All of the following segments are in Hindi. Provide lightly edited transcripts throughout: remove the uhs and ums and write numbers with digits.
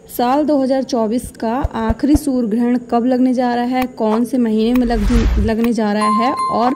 साल 2024 का आखिरी सूर्य ग्रहण कब लगने जा रहा है, कौन से महीने में लगने जा रहा है और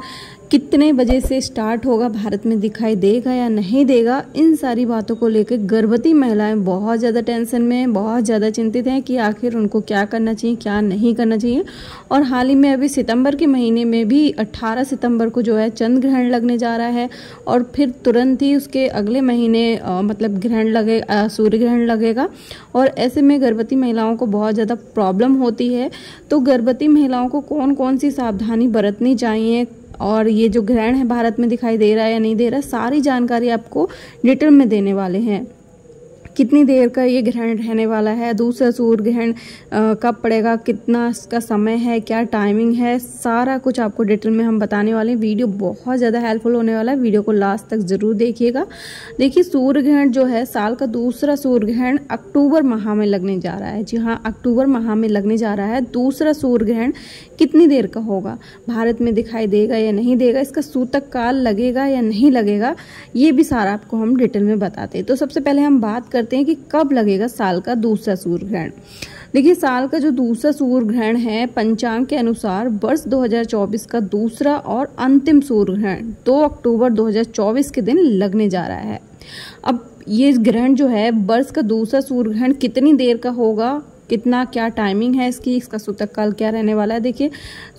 कितने बजे से स्टार्ट होगा, भारत में दिखाई देगा या नहीं देगा, इन सारी बातों को लेकर गर्भवती महिलाएं बहुत ज़्यादा टेंशन में, बहुत ज़्यादा चिंतित हैं कि आखिर उनको क्या करना चाहिए, क्या नहीं करना चाहिए। और हाल ही में अभी सितंबर के महीने में भी 18 सितंबर को जो है चंद्र ग्रहण लगने जा रहा है और फिर तुरंत ही उसके अगले महीने मतलब ग्रहण सूर्य ग्रहण लगेगा। और ऐसे में गर्भवती महिलाओं को बहुत ज़्यादा प्रॉब्लम होती है। तो गर्भवती महिलाओं को कौन कौन सी सावधानी बरतनी चाहिए और ये जो ग्रहण है भारत में दिखाई दे रहा है या नहीं दे रहा, सारी जानकारी आपको डिटेल में देने वाले हैं। कितनी देर का ये ग्रहण रहने वाला है, दूसरा सूर्य ग्रहण कब पड़ेगा, कितना इसका समय है, क्या टाइमिंग है, सारा कुछ आपको डिटेल में हम बताने वाले हैं। वीडियो बहुत ज़्यादा हेल्पफुल होने वाला है, वीडियो को लास्ट तक ज़रूर देखिएगा। देखिए, सूर्य ग्रहण जो है साल का दूसरा सूर्य ग्रहण अक्टूबर माह में लगने जा रहा है। जी हाँ, अक्टूबर माह में लगने जा रहा है। दूसरा सूर्य ग्रहण कितनी देर का होगा, भारत में दिखाई देगा या नहीं देगा, इसका सूतक काल लगेगा या नहीं लगेगा, ये भी सारा आपको हम डिटेल में बताते हैं। तो सबसे पहले हम बात करते हैं कि कब लगेगा साल का दूसरा सूर्य ग्रहण। देखिए, साल का जो दूसरा सूर्य ग्रहण है पंचांग के अनुसार वर्ष 2024 का दूसरा और अंतिम सूर्य ग्रहण 2 अक्टूबर 2024 के दिन लगने जा रहा है। अब ये ग्रहण जो है वर्ष का दूसरा सूर्य ग्रहण कितनी देर का होगा, कितना क्या टाइमिंग है इसकी, इसका सूतक काल क्या रहने वाला है। देखिए,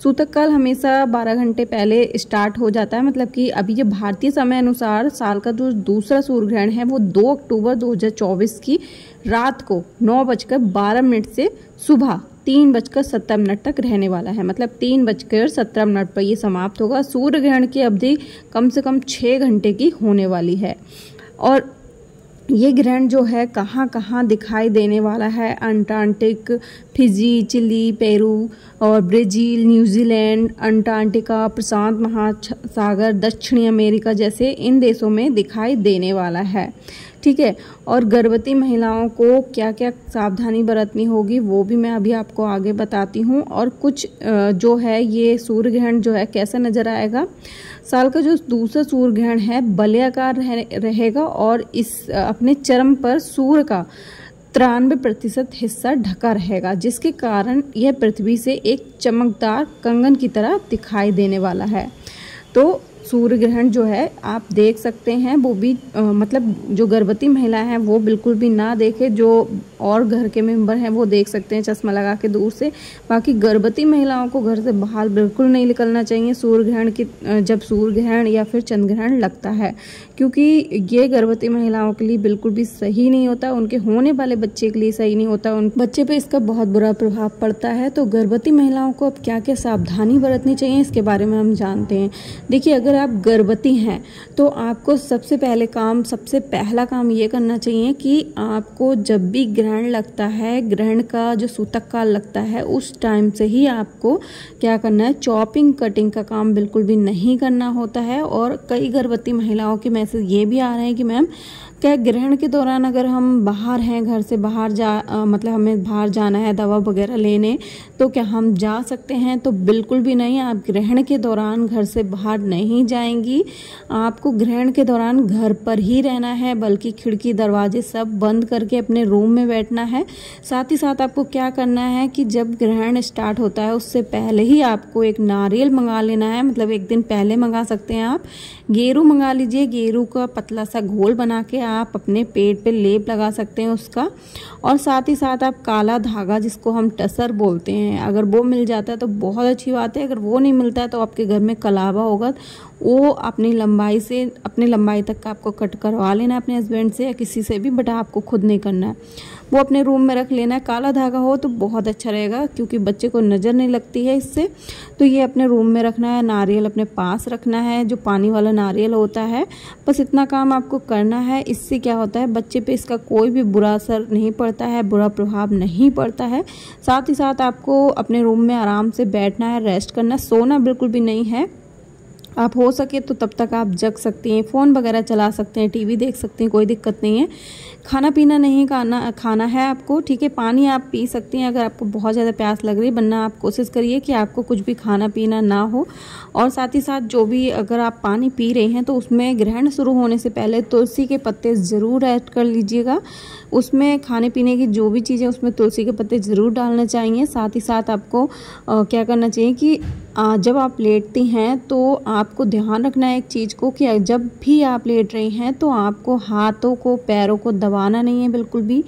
सूतक काल हमेशा 12 घंटे पहले स्टार्ट हो जाता है। मतलब कि अभी ये भारतीय समय अनुसार साल का जो दूसरा सूर्य ग्रहण है वो 2 अक्टूबर 2024 की रात को 9:12 से सुबह 3:17 तक रहने वाला है। मतलब 3:17 पर ये समाप्त होगा। सूर्य ग्रहण की अवधि कम से कम 6 घंटे की होने वाली है। और ये ग्रहण जो है कहाँ कहाँ दिखाई देने वाला है, अंटार्कटिक, फिजी, चिली, पेरू और ब्राज़ील, न्यूजीलैंड, अंटार्कटिका, प्रशांत महासागर, दक्षिणी अमेरिका जैसे इन देशों में दिखाई देने वाला है। ठीक है, और गर्भवती महिलाओं को क्या क्या सावधानी बरतनी होगी वो भी मैं अभी आपको आगे बताती हूँ। और कुछ जो है ये सूर्य ग्रहण जो है कैसा नज़र आएगा। साल का जो दूसरा सूर्य ग्रहण है वलयाकार रहेगा और इस अपने चरम पर सूर्य का 93% हिस्सा ढका रहेगा, जिसके कारण यह पृथ्वी से एक चमकदार कंगन की तरह दिखाई देने वाला है। तो सूर्य ग्रहण जो है आप देख सकते हैं, वो भी मतलब जो गर्भवती महिला हैं वो बिल्कुल भी ना देखे, जो और घर के मेंबर हैं वो देख सकते हैं चश्मा लगा के दूर से। बाकी गर्भवती महिलाओं को घर से बाहर बिल्कुल नहीं निकलना चाहिए सूर्य ग्रहण की जब सूर्य ग्रहण या फिर चंद्र ग्रहण लगता है, क्योंकि ये गर्भवती महिलाओं के लिए बिल्कुल भी सही नहीं होता, उनके होने वाले बच्चे के लिए सही नहीं होता, उन बच्चे पे इसका बहुत बुरा प्रभाव पड़ता है। तो गर्भवती महिलाओं को अब क्या क्या सावधानी बरतनी चाहिए इसके बारे में हम जानते हैं। देखिए, अगर आप गर्भवती हैं तो आपको सबसे पहला काम ये करना चाहिए कि आपको जब भी ग्रहण लगता है, ग्रहण का जो सूतक काल लगता है उस टाइम से ही आपको क्या करना है, चॉपिंग कटिंग का काम बिल्कुल भी नहीं करना होता है। और कई गर्भवती महिलाओं के मैसेज ये भी आ रहे हैं कि मैम क्या ग्रहण के दौरान अगर हम बाहर हैं, घर से बाहर मतलब हमें बाहर जाना है दवा वगैरह लेने, तो क्या हम जा सकते हैं। तो बिल्कुल भी नहीं, आप ग्रहण के दौरान घर से बाहर नहीं जाएंगी। आपको ग्रहण के दौरान घर पर ही रहना है, बल्कि खिड़की दरवाजे सब बंद करके अपने रूम में बैठना है। साथ ही साथ आपको क्या करना है कि जब ग्रहण स्टार्ट होता है उससे पहले ही आपको एक नारियल मंगा लेना है। मतलब एक दिन पहले मंगा सकते हैं आप, गेरू मंगा लीजिए। गेरू का पतला सा घोल बना के आप अपने पेट पे लेप लगा सकते हैं उसका। और साथ ही साथ आप काला धागा, जिसको हम टसर बोलते हैं, अगर वो मिल जाता है तो बहुत अच्छी बात है। अगर वो नहीं मिलता है तो आपके घर में कलावा होगा, वो अपनी लंबाई तक का आपको कट करवा लेना है अपने हस्बैंड से या किसी से भी, बट आपको खुद नहीं करना है। वो अपने रूम में रख लेना है। काला धागा हो तो बहुत अच्छा रहेगा, क्योंकि बच्चे को नज़र नहीं लगती है इससे। तो ये अपने रूम में रखना है। नारियल अपने पास रखना है, जो पानी वाला नारियल होता है। बस इतना काम आपको करना है। इससे क्या होता है, बच्चे पे इसका कोई भी बुरा असर नहीं पड़ता है, बुरा प्रभाव नहीं पड़ता है। साथ ही साथ आपको अपने रूम में आराम से बैठना है, रेस्ट करना है, सोना बिल्कुल भी नहीं है। आप हो सके तो तब तक आप जग सकती हैं, फ़ोन वगैरह चला सकते हैं, टीवी देख सकते हैं, कोई दिक्कत नहीं है। खाना पीना नहीं खाना है आपको, ठीक है। पानी आप पी सकती हैं अगर आपको बहुत ज़्यादा प्यास लग रही है, वरना आप कोशिश करिए कि आपको कुछ भी खाना पीना ना हो। और साथ ही साथ जो भी अगर आप पानी पी रहे हैं तो उसमें ग्रहण शुरू होने से पहले तुलसी के पत्ते ज़रूर ऐड कर लीजिएगा। उसमें खाने पीने की जो भी चीज़ें उसमें तुलसी के पत्ते ज़रूर डालने चाहिए। साथ ही साथ आपको क्या करना चाहिए कि जब आप लेटती हैं तो आपको ध्यान रखना है एक चीज़ को कि जब भी आप लेट रही हैं तो आपको हाथों को पैरों को दबाना नहीं है बिल्कुल भी,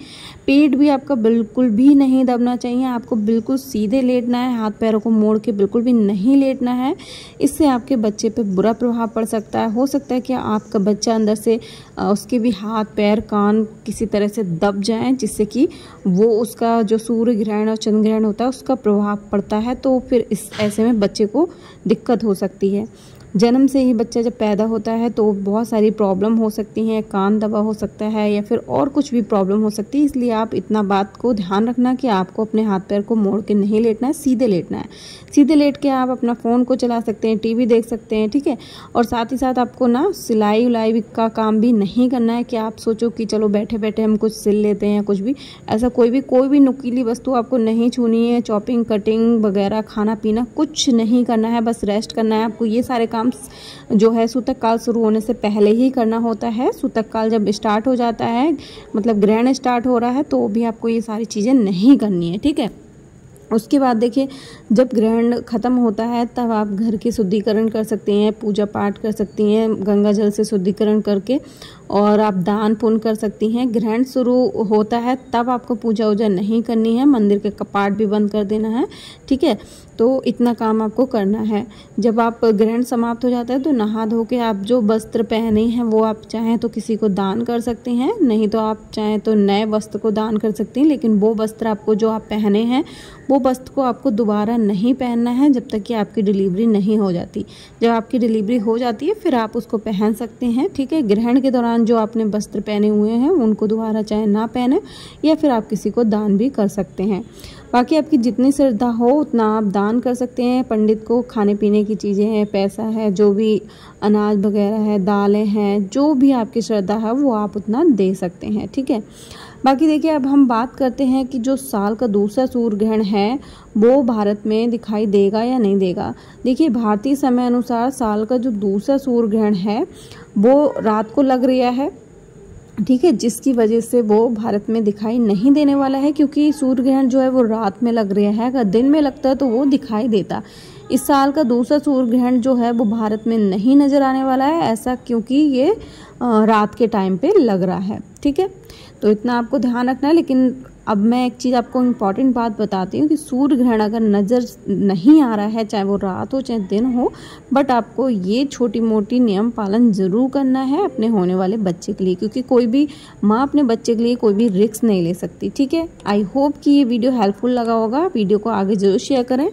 पेट भी आपका बिल्कुल भी नहीं दबना चाहिए। आपको बिल्कुल सीधे लेटना है, हाथ पैरों को मोड़ के बिल्कुल भी नहीं लेटना है। इससे आपके बच्चे पे बुरा प्रभाव पड़ सकता है। हो सकता है कि आपका बच्चा अंदर से उसके भी हाथ पैर कान किसी तरह से दब जाएं, जिससे कि वो उसका जो सूर्य ग्रहण और चंद्र ग्रहण होता है उसका प्रभाव पड़ता है। तो फिर ऐसे में बच्चे को दिक्कत हो सकती है। जन्म से ही बच्चा जब पैदा होता है तो बहुत सारी प्रॉब्लम हो सकती हैं, कान दबा हो सकता है या फिर और कुछ भी प्रॉब्लम हो सकती है। इसलिए आप इतना बात को ध्यान रखना कि आपको अपने हाथ पैर को मोड़ के नहीं लेटना है, सीधे लेटना है। सीधे लेट के आप अपना फ़ोन को चला सकते हैं, टीवी देख सकते हैं, ठीक है। और साथ ही साथ आपको ना सिलाई उलाई का काम भी नहीं करना है कि आप सोचो कि चलो बैठे बैठे हम कुछ सिल लेते हैं या कुछ भी, ऐसा कोई भी नुकीली वस्तु आपको नहीं छूनी है। चॉपिंग कटिंग वगैरह खाना पीना कुछ नहीं करना है, बस रेस्ट करना है आपको। ये सारे काम जो है सूतक काल शुरू होने से पहले ही करना होता है। सूतक काल जब स्टार्ट हो जाता है, मतलब ग्रहण स्टार्ट हो रहा है, तो भी आपको ये सारी चीज़ें नहीं करनी है, ठीक है। उसके बाद देखिए, जब ग्रहण ख़त्म होता है तब आप घर की शुद्धिकरण कर सकती हैं, पूजा पाठ कर सकती हैं गंगा जल से शुद्धिकरण करके, और आप दान पुण्य कर सकती हैं। ग्रहण शुरू होता है तब आपको पूजा वूजा नहीं करनी है, मंदिर के कपाट भी बंद कर देना है, ठीक है। तो इतना काम आपको करना है। जब आप ग्रहण समाप्त हो जाता है तो नहा धो के आप जो वस्त्र पहने हैं वो आप चाहें तो किसी को दान कर सकते हैं, नहीं तो आप चाहें तो नए वस्त्र को दान कर सकती हैं। लेकिन वो वस्त्र आपको जो आप पहने हैं वो वस्त्र को आपको दोबारा नहीं पहनना है जब तक कि आपकी डिलीवरी नहीं हो जाती। जब आपकी डिलीवरी हो जाती है फिर आप उसको पहन सकते हैं, ठीक है। ग्रहण के दौरान जो आपने वस्त्र पहने हुए हैं उनको दोबारा चाहे ना पहने, या फिर आप किसी को दान भी कर सकते हैं। बाकी आपकी जितनी श्रद्धा हो उतना आप दान कर सकते हैं पंडित को। खाने पीने की चीज़ें हैं, पैसा है, जो भी अनाज वगैरह है, दालें हैं, जो भी आपकी श्रद्धा है वो आप उतना दे सकते हैं, ठीक है। बाकी देखिए, अब हम बात करते हैं कि जो साल का दूसरा सूर्य ग्रहण है वो भारत में दिखाई देगा या नहीं देगा। देखिए, भारतीय समय अनुसार साल का जो दूसरा सूर्य ग्रहण है वो रात को लग रहा है, ठीक है, जिसकी वजह से वो भारत में दिखाई नहीं देने वाला है, क्योंकि सूर्य ग्रहण जो है वो रात में लग रहा है। अगर दिन में लगता है तो वो दिखाई देता। इस साल का दूसरा सूर्य ग्रहण जो है वो भारत में नहीं नज़र आने वाला है, ऐसा क्योंकि ये रात के टाइम पे लग रहा है, ठीक है। तो इतना आपको ध्यान रखना है। लेकिन अब मैं एक चीज़ आपको इम्पॉर्टेंट बात बताती हूँ कि सूर्य ग्रहण अगर नज़र नहीं आ रहा है, चाहे वो रात हो चाहे दिन हो, बट आपको ये छोटी मोटी नियम पालन ज़रूर करना है अपने होने वाले बच्चे के लिए, क्योंकि कोई भी माँ अपने बच्चे के लिए कोई भी रिस्क नहीं ले सकती, ठीक है। आई होप कि ये वीडियो हेल्पफुल लगा होगा। वीडियो को आगे ज़रूर शेयर करें।